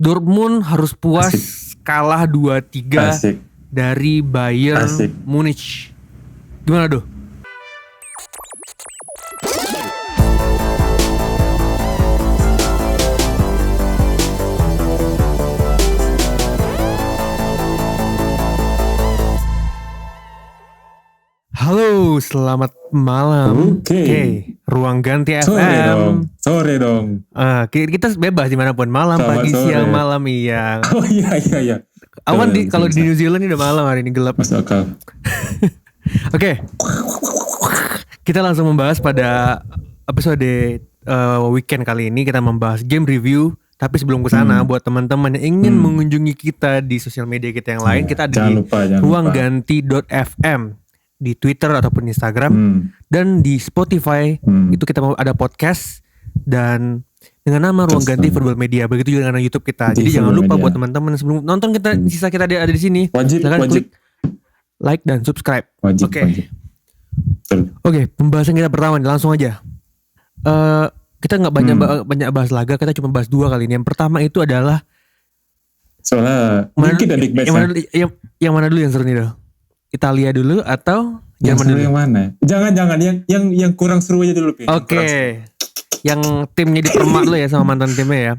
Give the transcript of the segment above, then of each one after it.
Dortmund harus puas kalah 2-3 Asik. dari Bayern Asik. Munich. Gimana Do? Halo, selamat malam. Oke. Ruang ganti Sore FM. dong. Sore dong. Kita bebas dimanapun, malam, Selamat pagi, sore. siang, malam, iya. Oh iya. Awan kalau di Bisa. New Zealand ini udah malam, hari ini gelap. Masuk akal. Oke. Kita langsung membahas pada episode weekend kali ini. Kita membahas game review. Tapi sebelum ke sana, buat teman-teman yang ingin mengunjungi kita di sosial media kita yang lain, kita ada Jangan di lupa. ruangganti.fm di Twitter ataupun Instagram, dan di Spotify itu kita mau ada podcast dan dengan nama Ruang Ganti Verbal Media. Begitu juga dengan YouTube kita. Jadi jangan lupa buat teman-teman sebelum nonton kita kita ada di sini, silakan klik like dan subscribe. Oke. Oke, pembahasan kita pertama nih, langsung aja. Kita nggak banyak bahas laga, kita cuma bahas 2 kali ini. Yang pertama itu adalah Soalnya dikit dan big match. yang mana dulu yang seru nih, Do? Italia dulu atau Yang Jerman seru dulu? yang mana? Jangan yang kurang seru aja dulu, Pi. Oke. Yang timnya dipermak dulu ya sama mantan timnya ya.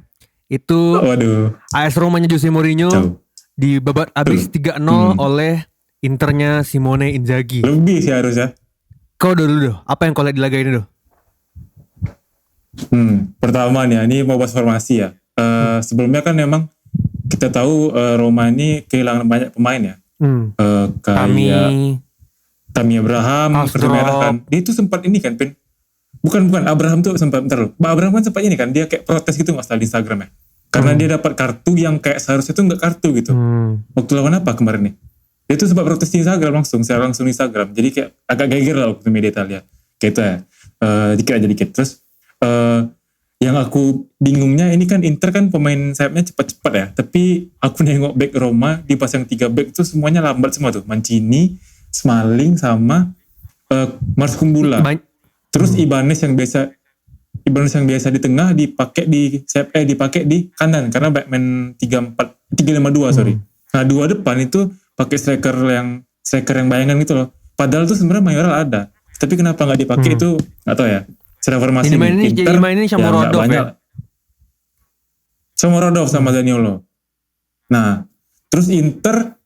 Itu Waduh. AS Romanya Jose Mourinho Jauh. dibabat habis 3-0 oleh Internya Simone Inzaghi. Lebih sih harusnya. Kau dulu, Do. Apa yang kau lihat di laga ini, Do? Pertama nih, ini mau bahas formasi ya. Sebelumnya kan memang kita tahu Roma ini kehilangan banyak pemain ya. Kayak Tammy Abraham, kartu merah kan. Dia itu sempat ini kan, Pin. Bukan Abraham tuh sempat Abraham kan sempat ini kan, dia kayak protes gitu nggak salah di Instagram ya. Karena dia dapat kartu yang kayak seharusnya tuh nggak kartu gitu. Waktu lawan apa kemarin nih? Dia tuh sempat protes di Instagram secara langsung di Instagram. Jadi kayak agak geger lah waktu media Italia. Kayak itu ya. Dikit. Terus yang aku bingungnya ini kan Inter kan pemain sayapnya cepat-cepat ya. Tapi aku nengok back Roma di pas yang 3 back tuh semuanya lambat semua tuh. Mancini, Smalling sama Mars Kumbula. Terus Ibanez yang biasa di tengah dipakai di kanan karena backman 3-5-2 sorry. Nah 2 depan itu pakai striker yang bayangan gitu loh. Padahal tuh sebenarnya Mayoral ada. Tapi kenapa nggak dipakai itu nggak tahu ya. Secara formasi ini sama Rodov ya. Sama Rodov sama Zaniolo. Nah, terus Inter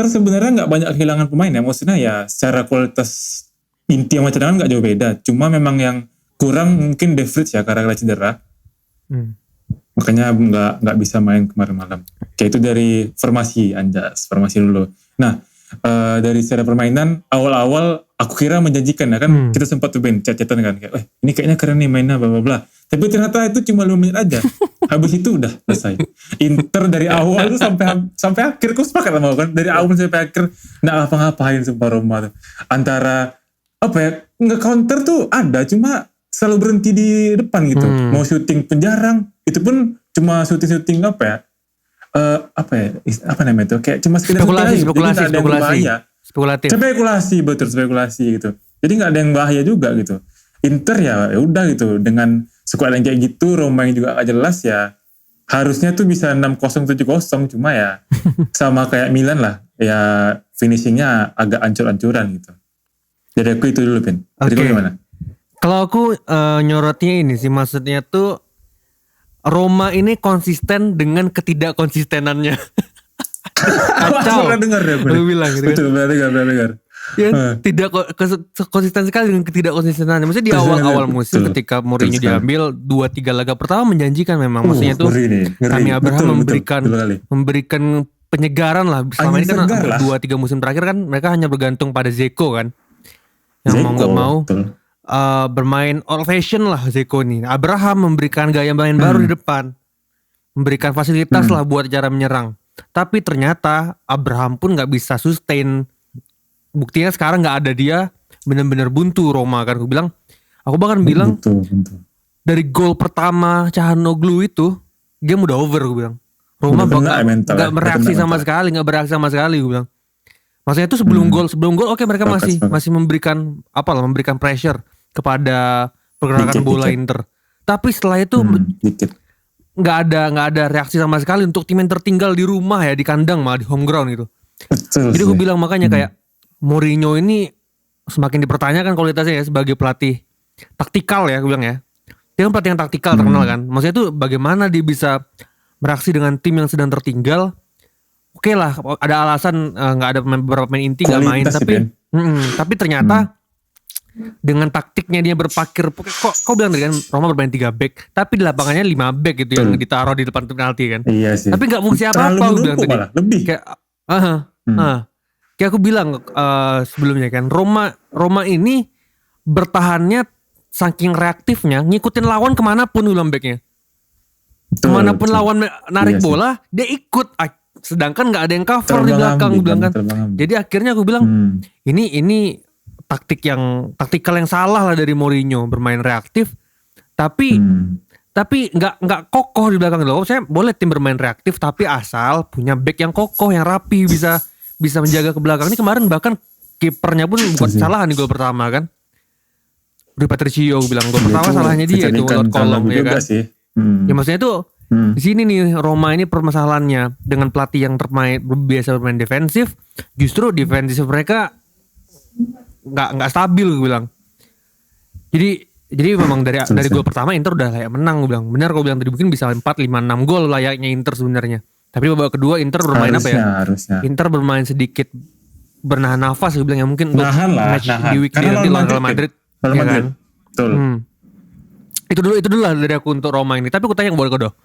sebenarnya nggak banyak kehilangan pemain ya. Maksudnya ya secara kualitas inti sama cadangan nggak jauh beda. Cuma memang yang kurang mungkin De Vrij ya karena cedera. Makanya nggak bisa main kemarin malam. Kayak itu dari formasi dulu. Nah, dari secara permainan awal-awal aku kira menjanjikan ya kan. Kita sempat tuh chat-chatan kan kayak, ini kayaknya keren nih mainnya bla bla bla. Tapi ternyata itu cuma 5 menit aja. Habis itu udah selesai. Inter dari awal tuh sampai akhir, kau sepakat sama aku kan? Dari awal sampai akhir nggak ngapa-ngapain sumpah Roma tuh. Antara apa ya, nge-counter tuh ada, cuma selalu berhenti di depan gitu. Mau syuting pun jarang. Itu pun cuma syuting apa ya? Apa namanya itu? Kayak cuma sekedar spekulasi gitu. Jadi nggak ada yang bahaya juga gitu. Inter ya udah gitu, dengan skuad yang kayak gitu, Roma yang juga gak jelas ya, harusnya tuh bisa 6-0 7-0, cuma ya sama kayak Milan lah, ya finishingnya agak ancur-ancuran gitu. Jadi aku itu dulu, Pin. Jadi gimana? Kalau aku nyorotnya ini sih, maksudnya tuh Roma ini konsisten dengan ketidakkonsistenannya. Kacau. Pernah dengar ya, Lu bilang gitu. Betul, pernah dengar. Ya, tidak konsisten sekali dengan ketidakkonsistenannya. Maksudnya di awal-awal musim ketika Mourinho diambil 2-3 laga pertama menjanjikan memang. Maksudnya tuh Tammy Abraham memberikan penyegaran lah. Selama ini kan 2-3 musim terakhir kan mereka hanya bergantung pada Zeko kan. Yang mau gak mau bermain old fashion lah Zeko nih. Abraham memberikan gaya main baru di depan, memberikan fasilitas lah buat cara menyerang. Tapi ternyata Abraham pun gak bisa sustain. Buktinya sekarang gak ada dia, benar-benar buntu Roma kan. Aku bahkan bilang dari gol pertama Calhanoglu itu game udah over, gue bilang. Roma gak bereaksi sama sekali, gue bilang. Maksudnya itu sebelum gol oke, mereka masih memberikan pressure kepada pergerakan bola Inter. Tapi setelah itu nggak ada reaksi sama sekali untuk tim yang tertinggal di rumah ya, di kandang malah di home ground gitu. Betul. Jadi gue bilang makanya kayak Mourinho ini semakin dipertanyakan kualitasnya ya sebagai pelatih taktikal ya, gue bilang ya. Dia kan pelatih yang taktikal terkenal kan. Maksudnya itu bagaimana dia bisa bereaksi dengan tim yang sedang tertinggal. Oke lah, ada alasan nggak ada beberapa pemain inti nggak main, tapi ternyata dengan taktiknya dia berpikir, kok bilang tadi kan Roma bermain 3 back, tapi di lapangannya 5 back gitu yang ditaruh di depan penalti kan. Iya sih. Tapi nggak fungsi apa-apa, gue bilang tadi. Lebih. Kayak, kayak aku bilang sebelumnya kan, Roma ini bertahannya saking reaktifnya, ngikutin lawan kemanapun ulang backnya. Kemanapun lawan narik bola, dia ikut. Sedangkan nggak ada yang cover di belakang, gue bilang kan. Jadi akhirnya aku bilang, ini taktikal yang salah lah dari Mourinho, bermain reaktif, tapi nggak kokoh di belakang loh. Saya boleh tim bermain reaktif, tapi asal punya back yang kokoh, yang rapi, bisa menjaga ke belakang. Ini kemarin bahkan kipernya pun buat kesalahan di gol pertama kan. Rui Patricio bilang gol pertama salahnya dia itu Lord Kolong ya kan. Ya maksudnya itu di sini nih Roma ini permasalahannya dengan pelatih yang biasa bermain defensif, justru defensif mereka nggak stabil gue bilang. Jadi memang dari gol pertama Inter udah layak menang gue bilang. Benar gue bilang tadi mungkin bisa 4, 5, 6 gol layaknya Inter sebenarnya. Tapi babak kedua Inter bermain harusnya. Inter bermain sedikit bernahan nafas gue bilang ya, mungkin untuk match di weekday nanti lawan Real Madrid. Ya kan? Betul. Itu dulu lah dari aku untuk Roma ini. Tapi aku tanya boleh kok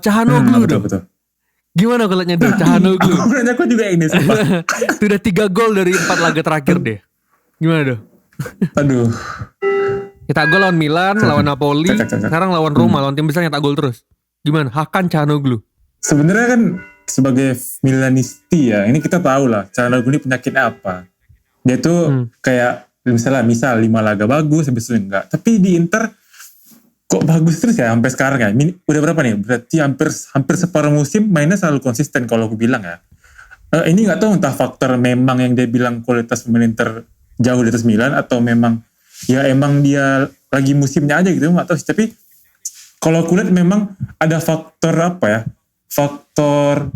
Calhanoglu betul. Gimana kalau nyadar Calhanoglu? Aku juga ini sumpah. Sudah 3 gol dari 4 laga terakhir deh. Gimana dong? Aduh. Kita gol lawan Milan, lawan Napoli, sekarang lawan Roma, lawan tim besar nyetak gol terus. Gimana? Hakan Calhanoglu. Sebenarnya kan sebagai Milanisti ya, ini kita tahu lah Calhanoglu ini penyakit apa. Dia tuh kayak misal 5 laga bagus, habis itu enggak. Tapi di Inter kok bagus terus ya sampai sekarang ya. Udah berapa nih? Berarti hampir separuh musim mainnya selalu konsisten kalau aku bilang ya. Ini nggak tahu entah faktor memang yang dia bilang kualitas pemain Inter jauh di atas Milan atau memang ya emang dia lagi musimnya aja gitu, nggak tahu sih. Tapi kalau aku lihat memang ada faktor apa ya? Faktor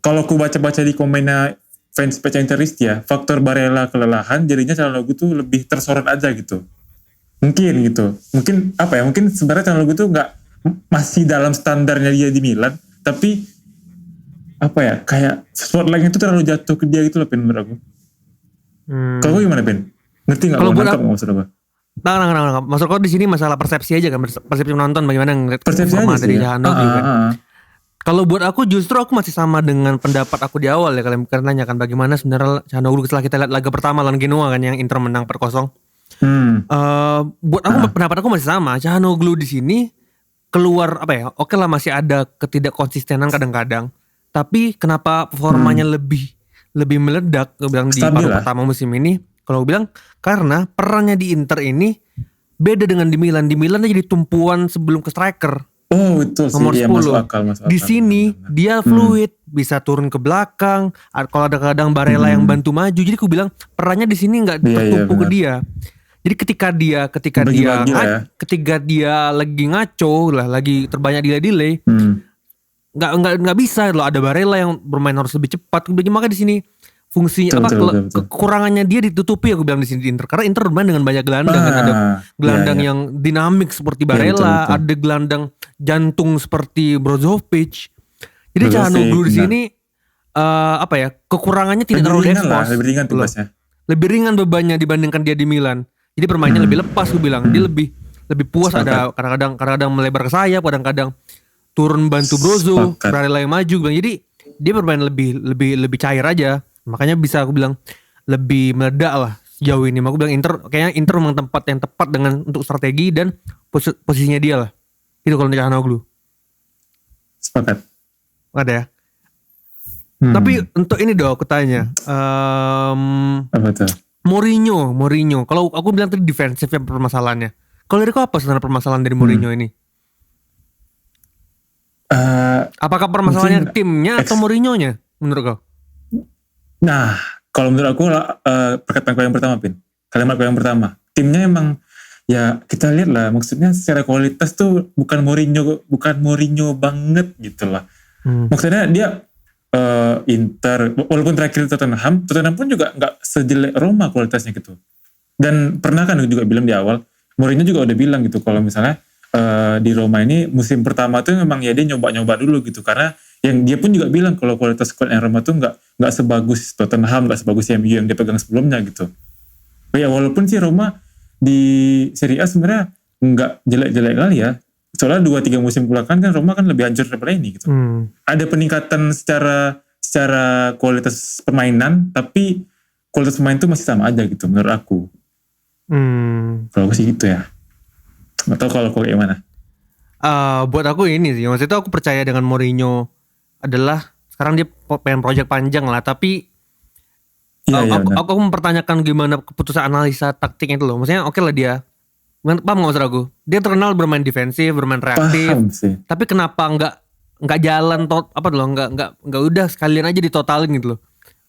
kalau aku baca-baca di komennya fans peca Interisti ya, faktor Barella kelelahan jadinya Calhanoglu tuh lebih tersorot aja gitu. Mungkin apa ya, mungkin sebenarnya Calhanoglu tuh nggak masih dalam standarnya dia di Milan, tapi apa ya, kayak spotlight itu terlalu jatuh ke dia gitu loh, Pen, menurut aku. Kalau gimana, Pen? Ngerti nggak? Kalau nangkap nggak maksud aku? Nah, maksud kau di sini masalah persepsi aja kan, persepsi penonton bagaimana ngeliat performa dari Calhanoglu kan. Kalau buat aku justru aku masih sama dengan pendapat aku di awal ya, kalian nanya kan bagaimana sebenarnya Calhanoglu setelah kita lihat laga pertama lawan Genoa kan yang Inter menang 4-0. Buat aku pendapat aku masih sama. Calhanoglu di sini keluar apa ya? Oke lah masih ada ketidakkonsistenan kadang-kadang. Tapi kenapa performanya lebih meledak? Gue bilang di paruh pertama musim ini. Kalau gue bilang karena perannya di Inter ini beda dengan di Milan. Di Milan dia jadi tumpuan sebelum ke striker. Oh betul sih. Nomor 10. Masuk akal. Di sini dia fluid, bisa turun ke belakang. Kalau ada kadang Barella yang bantu maju. Jadi gue bilang perannya di sini nggak tertumpu ke dia. Jadi ketika dia lagi ngaco lah, lagi terbanyak delay, nggak bisa loh, ada Barella yang bermain harus lebih cepat. Maka di sini fungsinya betul. Kekurangannya dia ditutupi aku bilang di sini di Inter, karena Inter bermain dengan banyak gelandang kan, ada gelandang yang dinamik seperti Barella, ada gelandang jantung seperti Brozovic. Jadi Calhanoglu di sini kekurangannya tidak terlalu expose. Lebih ringan tugasnya. Lebih ringan bebannya dibandingkan dia di Milan. Jadi permainnya lebih lepas gue bilang. Dia lebih puas. Ada kadang-kadang melebar ke sayap, kadang-kadang turun bantu Brozo, Barella yang maju bilang. Jadi dia bermain lebih cair aja. Makanya bisa aku bilang lebih meledak lah sejauh ini. Aku bilang kayaknya Inter memang tempat yang tepat untuk strategi dan posisinya dia lah. Itu kalau Calhanoglu. Sepakat. Ada ya. Tapi untuk ini dong aku tanya. Apa tuh? Mourinho. Kalau aku bilang tadi defensif ya permasalahannya. Kalau dari kau apa sebenarnya permasalahan dari Mourinho ini? Apakah permasalahannya timnya atau Mourinho-nya menurut kau? Nah, kalau menurut aku perkataan kau yang pertama, Pin. Kalimat kau yang pertama. Timnya emang ya kita lihat lah, maksudnya secara kualitas tuh bukan Mourinho banget gitu lah. Maksudnya dia Inter, walaupun terakhir Tottenham pun juga nggak sejelek Roma kualitasnya gitu. Dan pernah kan juga bilang di awal, Mourinho juga udah bilang gitu kalau misalnya di Roma ini musim pertama tuh memang ya dia nyoba-nyoba dulu gitu, karena yang dia pun juga bilang kalau kualitas squad Roma tuh nggak sebagus Tottenham, nggak sebagus MU yang dia pegang sebelumnya gitu. Ya walaupun sih Roma di Serie A sebenarnya nggak jelek-jelek kali ya, soalnya 2-3 musim belakangan kan Roma kan lebih hancur daripada ini gitu. Ada peningkatan secara kualitas permainan, tapi kualitas pemain tuh masih sama aja gitu menurut aku. Kalau aku sih gitu ya. Nggak tahu kalau kayak gimana. Buat aku ini sih, maksudnya aku percaya dengan Mourinho adalah sekarang dia pengen project panjang lah, tapi aku mempertanyakan gimana keputusan analisa taktiknya itu loh. Maksudnya oke lah dia, paham nggak maksud aku? Dia terkenal bermain defensif, bermain reaktif, tapi kenapa nggak jalan nggak udah sekalian aja ditotalin gitu loh.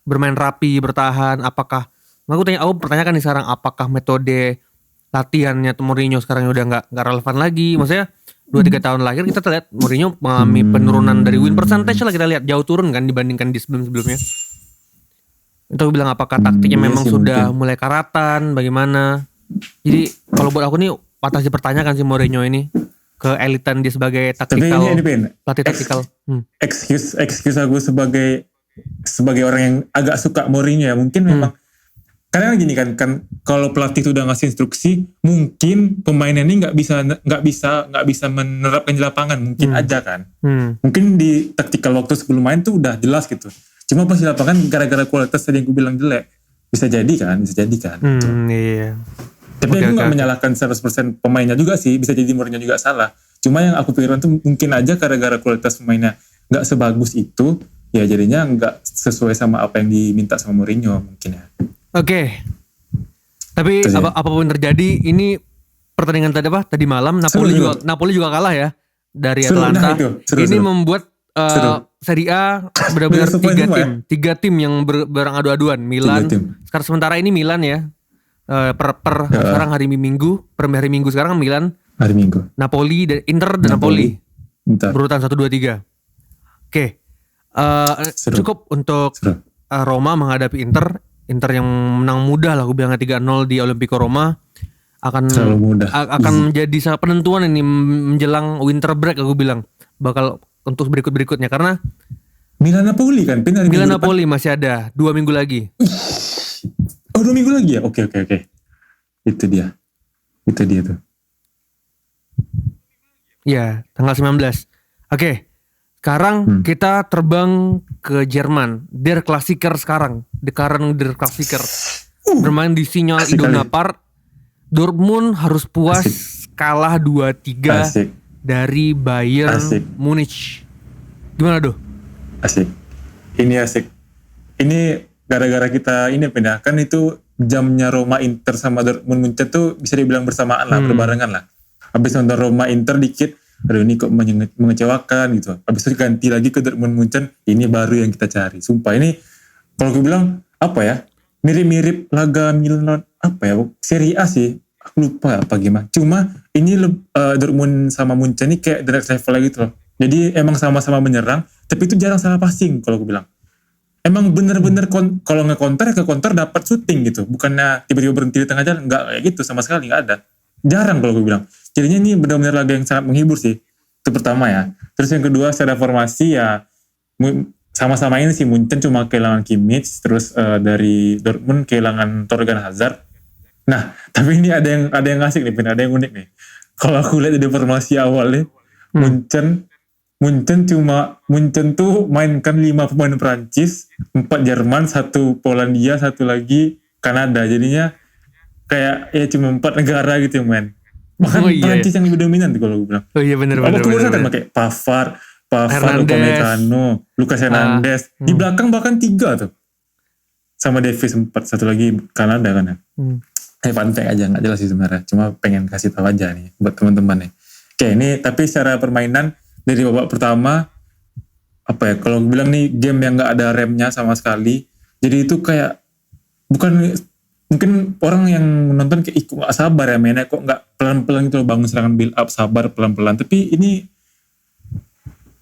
Bermain rapi, bertahan. Apakah? Aku pertanyakan nih sekarang, apakah metode latihannya Mourinho sekarang udah nggak relevan lagi? Maksudnya 2-3 tahun lahir kita lihat Mourinho mengalami penurunan dari win percentage lah, kita lihat jauh turun kan dibandingkan di sebelum-sebelumnya. Itu aku bilang apakah taktiknya memang sudah mulai karatan, bagaimana? Jadi kalau buat aku nih patah dipertanyakan si Mourinho ini keelitan dia sebagai taktikal, pelatih taktikal. Excuse aku sebagai orang yang agak suka Mourinho ya, mungkin memang karena gini kan kalau pelatih itu udah ngasih instruksi, mungkin pemainnya ini nggak bisa menerapkan di lapangan, mungkin aja kan. Mungkin di taktikal waktu sebelum main tuh udah jelas gitu. Cuma pas di lapangan gara-gara kualitas tadi yang gue bilang jelek, bisa jadi kan. Gitu. Iya. Tapi aku nggak menyalahkan 100% pemainnya juga sih, bisa jadi Mourinho juga salah. Cuma yang aku pikirkan tuh mungkin aja gara-gara kualitas pemainnya nggak sebagus itu, ya jadinya nggak sesuai sama apa yang diminta sama Mourinho mungkin ya. Oke. Tapi apapun terjadi, ini pertandingan tadi malam Napoli juga kalah ya dari Atalanta. Ini membuat Serie A benar-benar 3 tim yang berangadu-aduan. Milan. Sekarang sementara ini Milan ya. Sekarang hari Minggu sekarang Milan. Hari Minggu. Napoli dan Inter dan Napoli. Berurutan 1 2 3. Oke. Cukup untuk Roma menghadapi Inter yang menang mudah lah, aku bilangnya 3-0 di Olimpico Roma, akan menjadi salah penentuan ini menjelang winter break, aku bilang bakal untuk berikutnya karena Milan Napoli kan Milan Napoli masih ada 2 minggu lagi. Oh 2 minggu lagi ya? Oke. Itu dia tuh. Ya, tanggal 19. Oke. Sekarang kita terbang ke Jerman. Der Klassiker sekarang. Der Klassiker. Bermain di Signal Iduna Park. Dortmund harus puas kalah 2-3 dari Bayern Munich. Gimana doh? Asik. Ini gara-gara kita ini kan itu jamnya Roma Inter sama Dortmund Munchen tuh bisa dibilang bersamaan lah, berbarengan lah. Habis nonton Roma Inter dikit, aduh ini kok mengecewakan gitu. Habis itu ganti lagi ke Dortmund Munchen, ini baru yang kita cari. Sumpah ini kalau gue bilang apa ya, mirip-mirip laga Milan Serie A sih. Aku lupa apa gimana. Cuma ini Dortmund sama Munchen ini kayak the next level gitu loh. Jadi emang sama-sama menyerang, tapi itu jarang salah passing kalau gue bilang. Emang bener-bener kalau nge-counter ke counter dapat shooting gitu. Bukannya tiba-tiba berhenti di tengah jalan, enggak kayak gitu sama sekali, enggak ada. Jarang kalau gue bilang. Jadinya ini benar-benar laga yang sangat menghibur sih. Itu pertama ya. Terus yang kedua secara formasi ya sama-sama ini sih, Munchen cuma kehilangan Kimmich, terus dari Dortmund kehilangan Torgan Hazard. Nah, tapi ini ada yang asik nih, ada yang unik nih. Kalau aku lihat dari formasi awalnya, Munchen tuh mainkan 5 pemain Prancis, 4 Jerman, 1 Polandia, 1 lagi Kanada. Jadinya kayak ya cuma 4 negara gitu yang main. Bahkan Prancis yang lebih dominan tuh kalau gue bilang. Oh iya benar. Waktu itu kan pakai Pavard, Upamecano, Lucas Hernandez. Di belakang bahkan 3 tuh. Sama Davis 4, 1 lagi Kanada kan ya. Fun fact aja, gak jelas sih sebenarnya. Cuma pengen kasih tahu aja nih buat teman-teman nih. Oke, ini tapi secara permainan dari babak pertama kalau gue bilang nih game yang gak ada remnya sama sekali. Jadi itu kayak mungkin orang yang menonton kayak gak sabar ya mainnya, kok pelan-pelan gitu loh, bangun serangan build up, sabar pelan-pelan. Tapi ini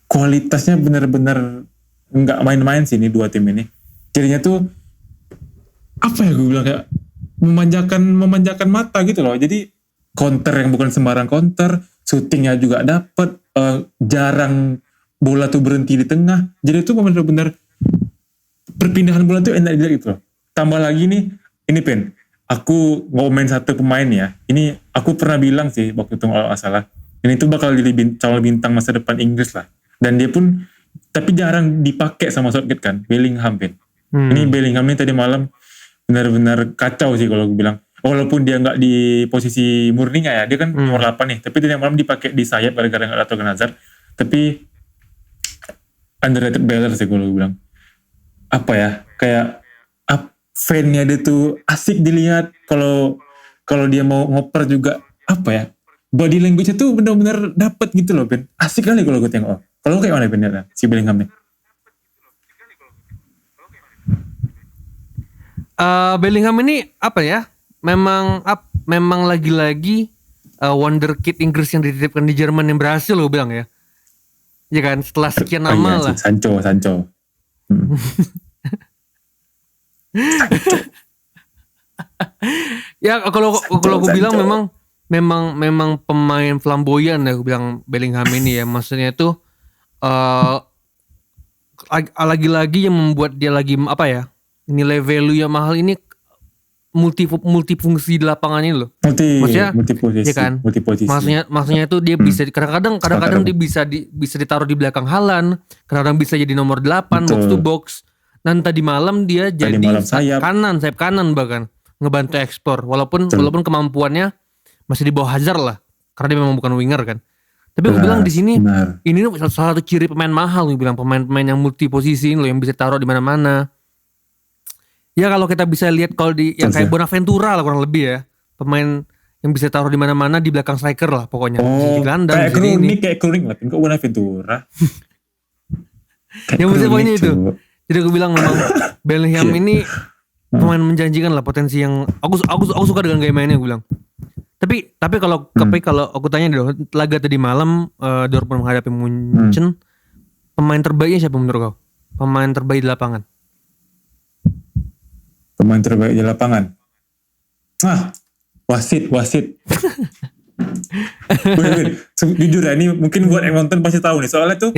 kualitasnya benar-benar nggak main-main sih ini dua tim ini. Jadinya tuh apa ya gue bilang, kayak memanjakan mata gitu loh. Jadi counter yang bukan sembarang counter, shootingnya juga dapet, jarang bola tuh berhenti di tengah. Jadi itu benar-benar perpindahan bola tuh enak dilihat gitu loh. Tambah lagi nih, ini Pen, aku ngomongin satu pemain ya. Ini aku pernah bilang sih waktu itu kalau nggak salah, ini tuh bakal jadi calon bintang masa depan Inggris lah. Dan dia pun, tapi jarang dipakai sama Southgate kan, Bellingham Pen. Ini Bellingham ini tadi malam benar-benar kacau sih kalau gue bilang. Walaupun dia nggak di posisi murninya ya, dia kan nomor 8 nih. Tapi tadi malam dipakai di sayap gara-gara nggak ada Torgan Hazard. Tapi underrated player sih kalau gue bilang. Apa ya, kayak fan-nya dia tuh asik dilihat. Kalau dia mau ngoper juga, apa ya, body language-nya tuh benar-benar dapet gitu loh Ben. Asik kali kalau gue tengok. Kalau kayak mana Ben ya, si Bellingham nih? Bellingham ini apa ya? Memang lagi-lagi wonderkid Inggris yang dititipkan di Jerman yang berhasil lo bilang ya. Ya kan, setelah sekian lama lah. Sancho. Ya kalau aku bilang memang pemain flamboyan ya, aku bilang Bellingham ini ya. Maksudnya itu lagi-lagi yang membuat dia lagi apa ya, nilai value yang mahal ini multifungsi di lapangan ini loh. Multiposisi, ya kan? Maksudnya itu dia bisa kadang-kadang dia bisa ditaruh di belakang Haaland, kadang-kadang bisa jadi nomor 8 box to box. Dan tadi malam dia jadi sayap kanan bahkan ngebantu ekspor walaupun kemampuannya masih di bawah Hazard lah, karena dia memang bukan winger kan. Tapi aku bilang di sini ini salah satu ciri pemain mahal, gue bilang pemain yang multiposisi loh, yang bisa taruh di mana-mana. Ya kalau kita bisa lihat kalau di yang kayak Bonaventura lah kurang lebih ya, pemain yang bisa taruh di mana-mana di belakang striker lah pokoknya. Oh, kayak Kronik lah, kok Bonaventura. Yang bisa poinnya itu. Jadi aku bilang memang Bellingham ini pemain menjanjikan lah, potensi yang aku suka dengan gaya mainnya, aku bilang. Tapi kalau aku tanya deh, laga tadi malam Dortmund menghadapi Munchen, pemain terbaiknya siapa menurut kau? Pemain terbaik di lapangan? Pemain terbaik di lapangan. Wasit. Jujur ya, ini mungkin buat yang nonton pasti tahu nih. Soalnya tuh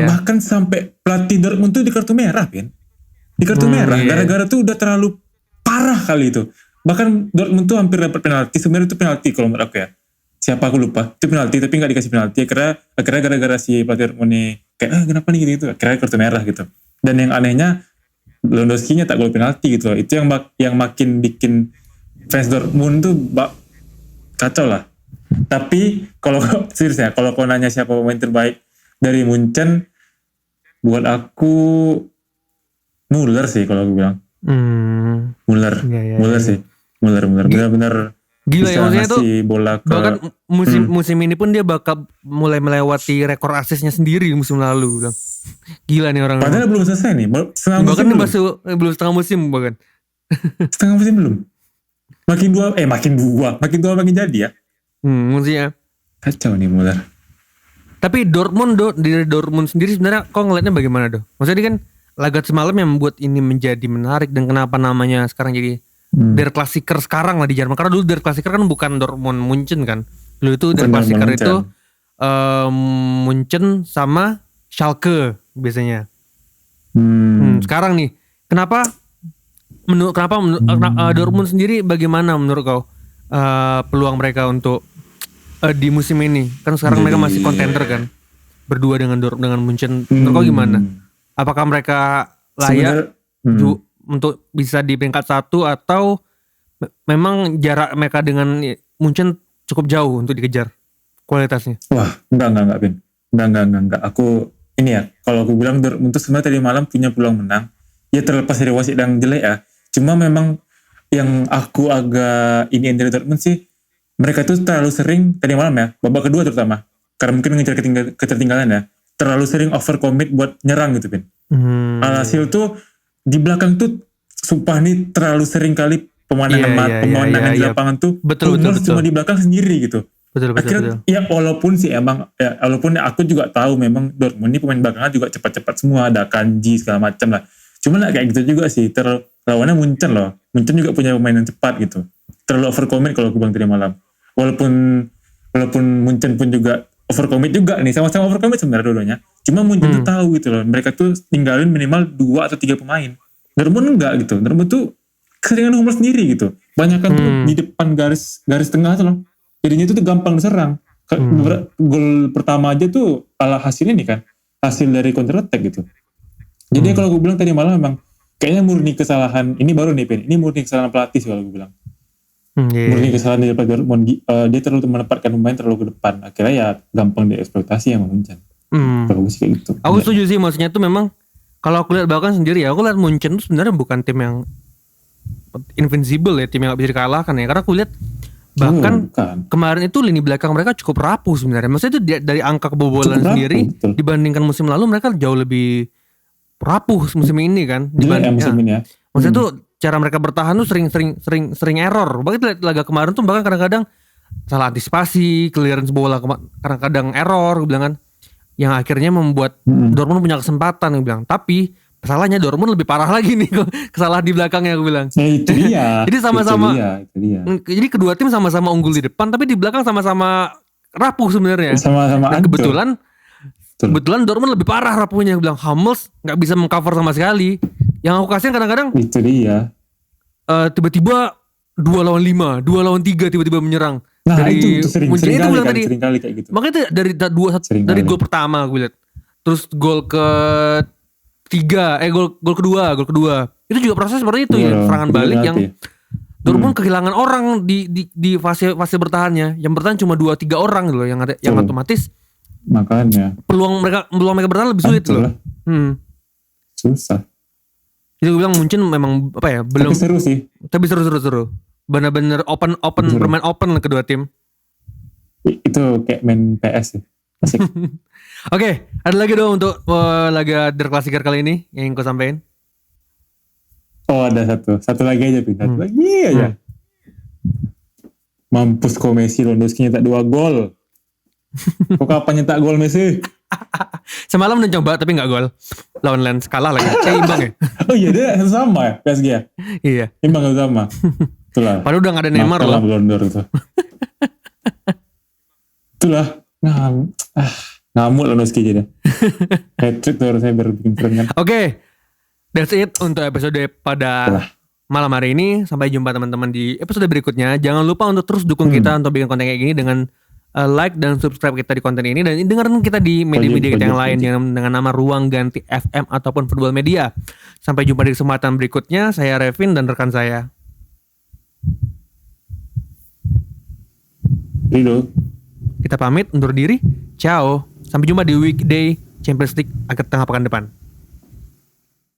bahkan sampai pelatih Dortmund tuh di kartu merah, Pin. Di kartu merah. Gara-gara tuh udah terlalu parah kali itu. Bahkan Dortmund tuh hampir dapat penalti. Sebenarnya itu penalti kalau menurut aku ya. Siapa aku lupa. Itu penalti tapi gak dikasih penalti. Akhirnya gara-gara si pelatih Dortmund nih kayak kenapa nih gitu. Akhirnya kartu merah gitu. Dan yang anehnya Lewandowski-nya tak gol penalti gitu loh. Itu yang makin bikin fans Dortmund tuh kacau lah. Tapi kalau serius ya, kalau kau nanya siapa pemain terbaik dari Munchen, buat aku Müller sih kalau aku bilang. Müller sih. Müller benar-benar gila ya, maksudnya tuh bola ke, bahkan musim ini pun dia bakal mulai melewati rekor asisnya sendiri musim lalu bilang. Gila nih orang. Padahal belum selesai nih. Bahkan belum setengah musim bahkan. Setengah musim belum. Makin dua jadi ya. Maksudnya kacau nih Müller. Tapi dari Dortmund sendiri sebenarnya kok ngeliatnya bagaimana doh? Maksudnya kan laga semalam yang membuat ini menjadi menarik, dan kenapa namanya sekarang jadi Der Klassiker sekarang lah di Jerman. Karena dulu Der Klassiker kan bukan Dortmund Munchen kan. Dulu itu Der Klassiker itu Munchen sama Schalke biasanya. Sekarang nih, kenapa Dortmund sendiri bagaimana menurut kau peluang mereka untuk di musim ini? Kan sekarang mereka masih kontender kan, berdua dengan Munchen. Menurut kau gimana? Apakah mereka layak untuk bisa di peringkat 1, atau memang jarak mereka dengan Munchen cukup jauh untuk dikejar kualitasnya? Wah, enggak Ben. Enggak. Aku ini ya, kalau aku bilang Dortmund itu sebenarnya tadi malam punya peluang menang. Ya terlepas dari wasit yang jelek ya. Cuma memang yang aku agak ini dari Dortmund sih, mereka tuh terlalu sering tadi malam ya, babak kedua terutama, karena mungkin ngejar ketertinggalan ya, terlalu sering overcommit buat nyerang gitu Ben. Alhasil tuh di belakang tuh sumpah nih terlalu sering kali pemandangan di lapangan tuh betul. cuma di belakang sendiri gitu. Betul. Ya walaupun aku juga tahu memang Dortmund ini pemain belakangnya juga cepat-cepat semua, ada Kanji segala macam lah. Cuma lah kayak gitu juga sih, lawannya Munchen loh. Munchen juga punya pemain yang cepat gitu. Terlalu overcommit kalau aku bilang tadi malam. Walaupun Munchen pun juga overcommit juga nih, sama-sama overcommit sebenarnya dua-duanya. Cuma Munchen tuh tahu gitu loh, mereka tuh tinggalin minimal 2 atau 3 pemain. Dortmund enggak gitu, Dortmund tuh keseringan nomor sendiri gitu. Banyakan tuh di depan garis tengah tuh loh. Jadinya itu tuh gampang diserang. Gol pertama aja tuh hasilnya nih kan, hasil dari counter attack gitu. Jadi kalau gue bilang tadi malam memang kayaknya murni kesalahan, ini baru nih Pen, ini murni kesalahan pelatih sih kalau gue bilang. Murni kesalahan dari pelatih Dortmund, dia terlalu menempatkan pemain terlalu ke depan, akhirnya ya gampang dieksploitasi yang Munchen. Kalau gue sih kayak gitu. Aku setuju sih, maksudnya tuh memang kalau aku lihat bahkan sendiri ya, aku lihat Munchen tuh sebenarnya bukan tim yang invincible ya, tim yang gak bisa dikalahkan ya, karena aku lihat bahkan kemarin itu lini belakang mereka cukup rapuh sebenarnya. Maksudnya itu dari angka kebobolan sendiri betul. Dibandingkan musim lalu mereka jauh lebih rapuh musim ini kan. Musim ini ya. Maksudnya tuh cara mereka bertahan tuh sering error. Bahkan laga kemarin tuh bahkan kadang-kadang salah antisipasi, clearance bola kadang-kadang error, gue bilang kan. Yang akhirnya membuat Dortmund punya kesempatan, gue bilang. Tapi masalahnya Dortmund lebih parah lagi nih kesalahan di belakangnya, gue bilang. Ya itu dia. Jadi sama-sama. Itu dia. Jadi kedua tim sama-sama unggul di depan, tapi di belakang sama-sama rapuh sebenarnya. Sama-sama. Dan kebetulan Dortmund lebih parah rapuhnya, gue bilang. Hummels nggak bisa mengcover sama sekali. Yang aku kasihin kadang-kadang. Itu dia. Tiba-tiba 2 lawan 5, 2 lawan 3 tiba-tiba menyerang. Nah itu sering kali kayak gitu. Makanya itu dari gol pertama gue lihat. Terus gol kedua itu juga proses seperti itu ya, serangan balik yang Dortmund kehilangan orang di fase bertahannya. Yang bertahan cuma 2-3 orang gitu loh yang ada, yang otomatis makanya peluang mereka bertahan lebih sulit loh. Susah. Jadi gue bilang Munchen memang apa ya, belum. Tapi seru sih. Tapi seru. Benar-benar open bermain open kedua tim. Itu kayak main PS sih. Asik. Oke, ada lagi dong untuk laga Der Klassiker kali ini yang kau sampaikan? Oh ada satu lagi aja Pin. Satu lagi aja. Mampus kok Messi, Lewandowski nyetak 2 gol. Kok kapan nyetak gol Messi? Semalam udah coba tapi gak gol. Lawan Lens kalah lagi. Imbang ya? Oh iya dia sama ya PSG ya? Iya. Imbang sama. Itulah. Padahal udah gak ada Neymar loh. Blunder itu. Itulah. Ngamuk Lewandowski jadi. Hat-trick tuh harusnya biar bikin keren kan. Oke. That's it untuk episode pada malam hari ini. Sampai jumpa teman-teman di episode berikutnya. Jangan lupa untuk terus dukung kita untuk bikin konten kayak gini dengan like dan subscribe kita di konten ini, dan dengerin kita di media-media kita yang lain dengan nama Ruang Ganti FM ataupun Football Media. Sampai jumpa di kesempatan berikutnya. Saya Revin dan rekan saya Rido. Kita pamit undur diri. Ciao. Sampai jumpa di weekday Champions League akhir tengah pekan depan.